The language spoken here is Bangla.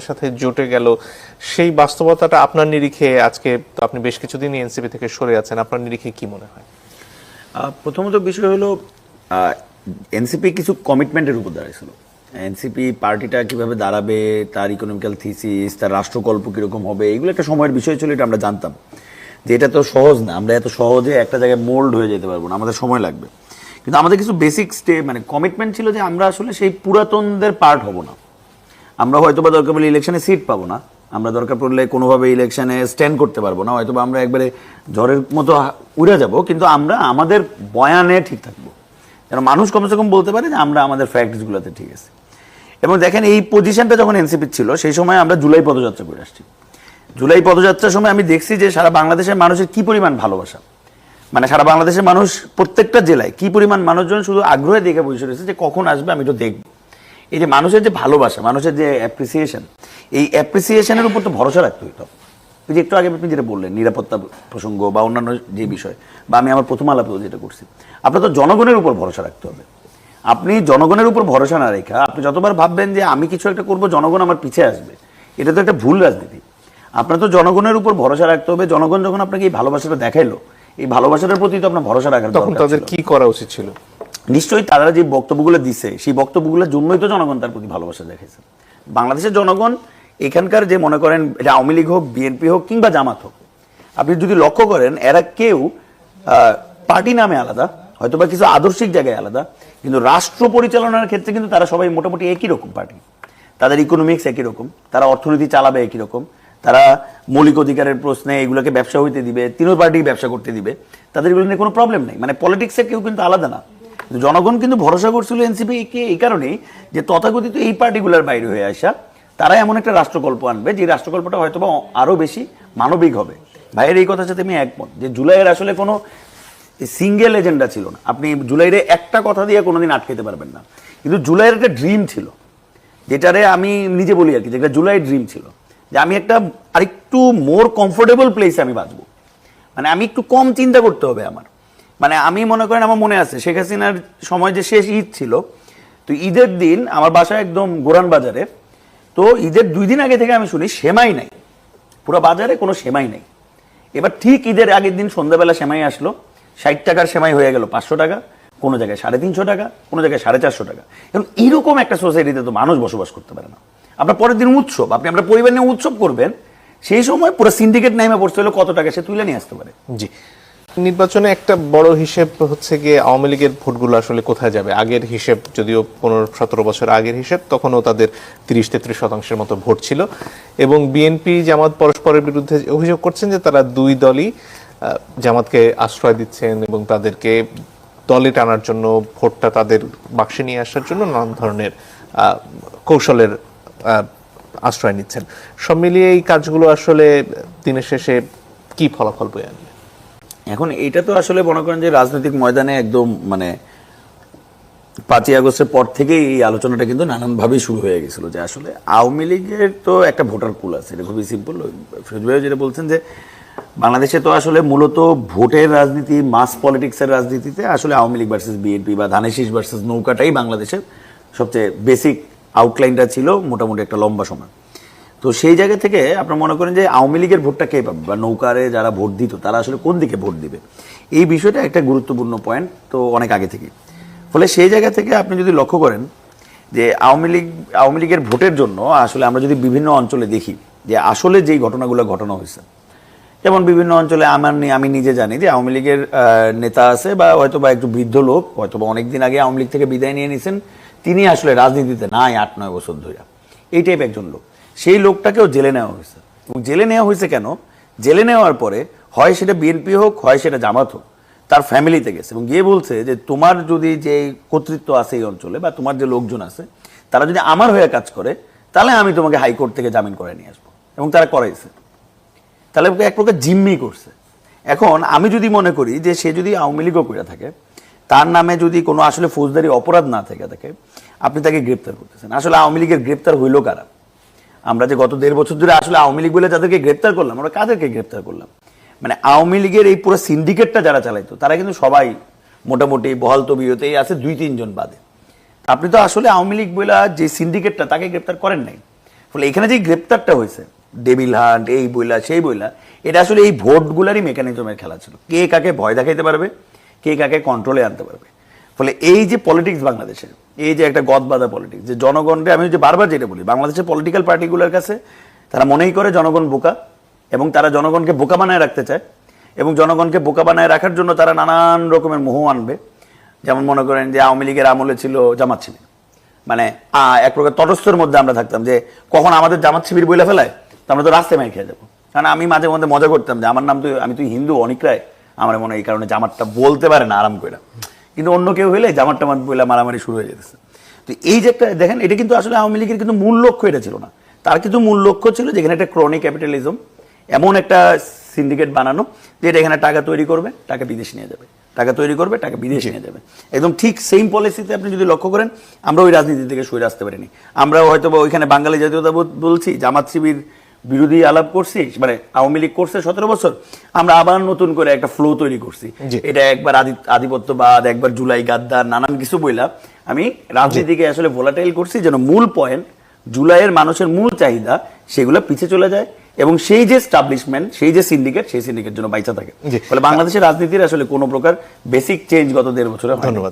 সাথে জোটে গেল, সেই বাস্তবতাটা আপনার নিরিখে, আজকে তো আপনি বেশ কিছুদিন এনসিপি থেকে সরে আছেন, আপনার নিরিখে কি মনে হয়? প্রথমত বিষয় হলো এনসিপি কিছু কমিটমেন্টের উপর দাঁড়াইছিল। এনসিপি পার্টিটা কিভাবে দাঁড়াবে, তার ইকোনমিক্যাল থিসিস, তার রাষ্ট্রকল্প কিরকম হবে, এগুলো একটা সময়ের বিষয় ছিল, এটা আমরা জানতাম যে এটা তো সহজ না, আমরা এত সহজে একটা জায়গায় মোল্ড হয়ে যেতে পারবো না, আমাদের সময় লাগবে। কিন্তু আমাদের কিছু বেসিক মানে কমিটমেন্ট ছিল যে আমরা আসলে সেই পুরাতনদের পার্ট হব না। আমরা হয়তো বা দরকার পড়লে ইলেকশনে সিট পাবো না, আমরা দরকার পড়লে কোনোভাবে ইলেকশনে স্ট্যান্ড করতে পারবো না, হয়তো বা আমরা একবারে ঝড়ের মতো উড়ে যাব, কিন্তু আমরা আমাদের বয়ানে ঠিক থাকবো, যেন মানুষ কমসে কম বলতে পারে যে আমরা আমাদের ফ্যাক্টসগুলোতে ঠিক আছে। এবং দেখেন এই পজিশনটা যখন এনসিপি ছিল সেই সময় আমরা জুলাই পদযাত্রা করে আসছি। জুলাই পদযাত্রার সময় আমি দেখছি যে সারা বাংলাদেশের মানুষের কি পরিমাণ ভালোবাসা, মানে সারা বাংলাদেশের মানুষ প্রত্যেকটা জেলায় কি পরিমাণ মানুষজন শুধু আগ্রহে দেখে বসে রয়েছে যে কখন আসবে আমি তো দেখব। এই যে মানুষের যে ভালোবাসা, মানুষের যে অ্যাপ্রিসিয়েশন, এই অ্যাপ্রিসিয়েশনের উপর তো ভরসা রাখতে হইতো। ওই যে একটু আগে আপনি যেটা বললেন নিরাপত্তা প্রসঙ্গ বা অন্যান্য যে বিষয়, বা আমি আমার প্রথম আলাপেও যেটা করছি, আপনার তো জনগণের উপর ভরসা রাখতে হবে। আপনি জনগণের উপর ভরসা না রেখা আপনি যতবার ভাববেন যে আমি কিছু একটা করবো জনগণ আমার পিছে আসবে, এটা তো একটা ভুল রাজনীতি। আপনার তো জনগণের উপর ভরসা রাখতে হবে। জনগণ যখন আপনাকে এই ভালোবাসাটা দেখাইলো, এই ভালোবাসাটার প্রতি তো আপনার ভরসা রাখার তখন তাদের কি করা উচিত ছিল? নিশ্চয়ই তারা যে বক্তব্যগুলো দিচ্ছে সেই বক্তব্যগুলোর জন্যই তো জনগণ তার প্রতি ভালোবাসা দেখাইছে। বাংলাদেশের জনগণ এখানকার যে মনে করেন এটা আওয়ামী লীগ হোক, বিএনপি হোক কিংবা জামাত হোক, আপনি যদি লক্ষ্য করেন এরা কেউ পার্টি নামে আলাদা, হয়তো বা কিছু আদর্শিক জায়গায় আলাদা, কিন্তু রাষ্ট্র পরিচালনার ক্ষেত্রে কিন্তু তারা সবাই মোটামুটি একই রকম পার্টি। তাদের ইকোনমিক্স একই রকম, তারা অর্থনীতি চালাবে একই রকম, তারা মৌলিক অধিকারের প্রশ্নে এগুলোকে ব্যবসা হইতে দিবে, তিনও পার্টি ব্যবসা করতে দিবে, তাদের এগুলো নিয়ে কোনো প্রবলেম নেই। মানে পলিটিক্সের কেউ কিন্তু আলাদা না। জনগণ কিন্তু ভরসা করছিল এনসিপি কে এই কারণেই যে তথাকথিত এই পার্টিগুলোর বাইরে হয়ে আসা তারা এমন একটা রাষ্ট্রকল্প আনবে যে রাষ্ট্রকল্পটা হয়তো বা আরো বেশি মানবিক হবে। ভাইয়ের এই কথার সাথে আমি একমত যে জুলাইয়ের আসলে কোনো সিঙ্গেল এজেন্ডা ছিল না। আপনি জুলাইয়ের একটা কথা দিয়ে কোনোদিন আটকাতে পারবেন না, কিন্তু জুলাইয়ের একটা ড্রিম ছিল, যেটারে আমি নিজে বলি আর কি, যেটা জুলাই ড্রিম ছিল যে আমি একটা আরেকটু মোর কমফোর্টেবল প্লেসে আমি বাঁচবো, মানে আমি একটু কম চিন্তা করতে হবে আমার। মানে আমি মনে করেন আমার মনে আছে শেখ হাসিনার সময় যে শেষ ঈদ ছিল, তো ঈদের দিন আমার বাসা একদম গোরান বাজারে, তো ঈদের 2 দিন আগে থেকে আমি শুনি সেমাই নাই, পুরো বাজারে কোনো সেমাই নাই। এবার ঠিক ঈদের আগের দিন সন্ধ্যাবেলা সেমাই আসলো, 60 টাকার সেমাই হয়ে গেল 500 টাকা, কোনো জায়গায় 350 টাকা, কোনো জায়গায় 450 টাকা। এবং এরকম একটা সোসাইটিতে তো মানুষ বসবাস করতে পারে না। আপনার পরের দিন উৎসব, আপনি আপনার পরিবার নিয়ে উৎসব করবেন, সেই সময় পুরো সিন্ডিকেট নামে পড়তে হলে কত টাকা সে তুলে নিয়ে আসতে পারে। জি, নির্বাচনে একটা বড় হিসেব হচ্ছে গিয়ে আওয়ামী লীগের ভোটগুলো আসলে কোথায় যাবে। আগের হিসেব যদিও 15-17 বছর আগের হিসেব, তখনও তাদের 30-33% মতো ভোট ছিল, এবং বিএনপি জামাত পরস্পরের বিরুদ্ধে অভিযোগ করছেন যে তারা দুই দলই জামাতকে আশ্রয় দিচ্ছেন এবং তাদেরকে দলে টানার জন্য, ভোটটা তাদের বাক্সে নিয়ে আসার জন্য নানান ধরনের কৌশলের আশ্রয় নিচ্ছেন। সব মিলিয়ে এই কাজগুলো আসলে দিনের শেষে কি ফলাফল বয়ে আনবে? এখন এইটা তো আসলে মনে করেন যে রাজনৈতিক ময়দানে একদম মানে 5ই আগস্টের পর থেকেই এই আলোচনাটা কিন্তু নানানভাবেই শুরু হয়ে গেছিল যে আসলে আওয়ামী লীগের তো একটা ভোটার পুল আছে, এটা খুবই সিম্পল। ফিরোজ ভাই যেটা বলছেন যে বাংলাদেশে তো আসলে মূলত ভোটের রাজনীতি, মাস পলিটিক্সের রাজনীতিতে আসলে আওয়ামী লীগ ভার্সেস বিএনপি বা ধানের শীষ ভার্সেস নৌকাটাই বাংলাদেশের সবচেয়ে বেসিক আউটলাইনটা ছিল মোটামুটি একটা লম্বা সময়। তো সেই জায়গা থেকে আপনারা মনে করেন যে আওয়ামী লীগের ভোটটা কে পাবে বা নৌকারে যারা ভোট দিত তারা আসলে কোন দিকে ভোট দিবে, এই বিষয়টা একটা গুরুত্বপূর্ণ পয়েন্ট তো অনেক আগে থেকে। ফলে সেই জায়গা থেকে আপনি যদি লক্ষ্য করেন যে আওয়ামী লীগের ভোটের জন্য আসলে আমরা যদি বিভিন্ন অঞ্চলে দেখি যে আসলে যেই ঘটনাগুলো ঘটানো হয়েছে, যেমন বিভিন্ন অঞ্চলে আমি নিজে জানি যে আওয়ামী লীগের নেতা আছে বা হয়তো বা একটু বৃদ্ধ লোক, হয়তো বা অনেকদিন আগে আওয়ামী লীগ থেকে বিদায় নিয়ে নিয়েছেন, তিনি আসলে রাজনীতিতে নাই 8-9 বছর ধরে, এই টাইপ একজন লোক। সেই লোকটাকেও জেলে নেওয়া হয়েছে। এবং জেলে নেওয়া হয়েছে কেন? জেলে নেওয়ার পরে হয় সেটা বিএনপি হোক, হয় সেটা জামাত হোক, তার ফ্যামিলিতে গেছে এবং গিয়ে বলছে যে তোমার যদি যে কর্তৃত্ব আছে এই অঞ্চলে বা তোমার যে লোকজন আছে তারা যদি আমার হয়ে কাজ করে তাহলে আমি তোমাকে হাইকোর্ট থেকে জামিন করে নিয়ে আসবো। এবং তারা করাইছে, তাহলে এক প্রকার জিম্মি করছে। এখন আমি যদি মনে করি যে সে যদি আওয়ামী লীগও করে থাকে, তার নামে যদি কোনো আসলে ফৌজদারি অপরাধ না থেকে থাকে, আপনি তাকে গ্রেপ্তার করতেছেন। আসলে আওয়ামী লীগের গ্রেপ্তার হইল কারা? আমরা যে গত 1.5 বছর ধরে আসলে আওয়ামী লীগ বলে যাদেরকে গ্রেপ্তার করলাম, আমরা কাদেরকে গ্রেপ্তার করলাম? মানে আওয়ামী লীগের এই পুরো সিন্ডিকেটটা যারা চালাইতো তারা কিন্তু সবাই মোটামুটি বহাল তবিয়তেই আছে, 2-3 জন বাদে। আপনি তো আসলে আওয়ামী লীগ বলে যে সিন্ডিকেটটা তাকে গ্রেপ্তার করেন নাই। ফলে এখানে যে গ্রেপ্তারটা হয়েছে ডেভিল হান্ট এই বইলা সেই বইলা, এটা আসলে এই ভোটগুলারই মেকানিজমের খেলা ছিল, কে কাকে ভয় দেখাইতে পারবে, কে কাকে কন্ট্রোলে আনতে পারবে। ফলে এই যে পলিটিক্স বাংলাদেশে, এই যে একটা গদবাঁধা পলিটিক্স, যে জনগণকে, আমি যে বারবার যেটা বলি, বাংলাদেশের পলিটিক্যাল পার্টিগুলোর কাছে তারা মনেই করে জনগণ বোকা, এবং তারা জনগণকে বোকা বানায় রাখতে চায়, এবং জনগণকে বোকা বানায় রাখার জন্য তারা নানান রকমের মোহ আনবে। যেমন মনে করেন যে আওয়ামী লীগের আমলে ছিল জামাত শিবির, মানে এক প্রকার তটস্থের মধ্যে আমরা থাকতাম, যে কখন আমাদের জামাত শিবির বইলে ফেলায় তো আমরা তো রাস্তায় মাই খেয়ে যাবো। কারণ আমি মাঝে মধ্যে মজা করতাম যে আমার নাম তো, আমি তুই হিন্দু অনেক রায়, আমার মনে হয় এই কারণে জামাতটা বলতে পারে না আরাম করে, কিন্তু অন্য কেউ হইলে জামাত টামাত বইলে মারামারি শুরু হয়ে যেতেছে। তো এই যে একটা দেখেন, এটা কিন্তু আসলে আওয়ামী লীগের কিন্তু মূল লক্ষ্য এটা ছিল না। তার কিন্তু মূল লক্ষ্য ছিল যেখানে একটা ক্রনিক ক্যাপিটালিজম, এমন একটা সিন্ডিকেট বানানো যেটা এখানে টাকা তৈরি করবে, টাকা বিদেশ নিয়ে যাবে, টাকা তৈরি করবে, টাকা বিদেশ নিয়ে যাবে। একদম ঠিক সেম পলিসিতে আপনি যদি লক্ষ্য করেন, আমরা ওই রাজনীতি থেকে সরে আসতে পারিনি। আমরা হয়তো ওইখানে বাঙালি জাতীয়তাবোধ বলছি, জামাত শিবির বিরোধী আলাপ করছি, মানে আওয়ামী লীগ করছে 17 বছর, আমরা আবার নতুন করে একটা ফ্লো তৈরি করছি। এটা একবার আধিপত্যবাদ, একবার জুলাই গাদ্দার, নানান কিছু বইলা আমি রাজনীতিকে আসলে ভোলাটাইল করছি, যেন মূল পয়েন্ট, জুলাইয়ের মানুষের মূল চাহিদা, সেগুলো পিছিয়ে চলে যায়, এবং সেই যে স্টাবলিশমেন্ট, সেই যে সিন্ডিকেট, সেই সিন্ডিকেট জন্য বাইচা থাকে। ফলে বাংলাদেশের রাজনীতির আসলে কোনো প্রকার বেসিক চেঞ্জ গত 1.5 বছরে হয়নি। ধন্যবাদ।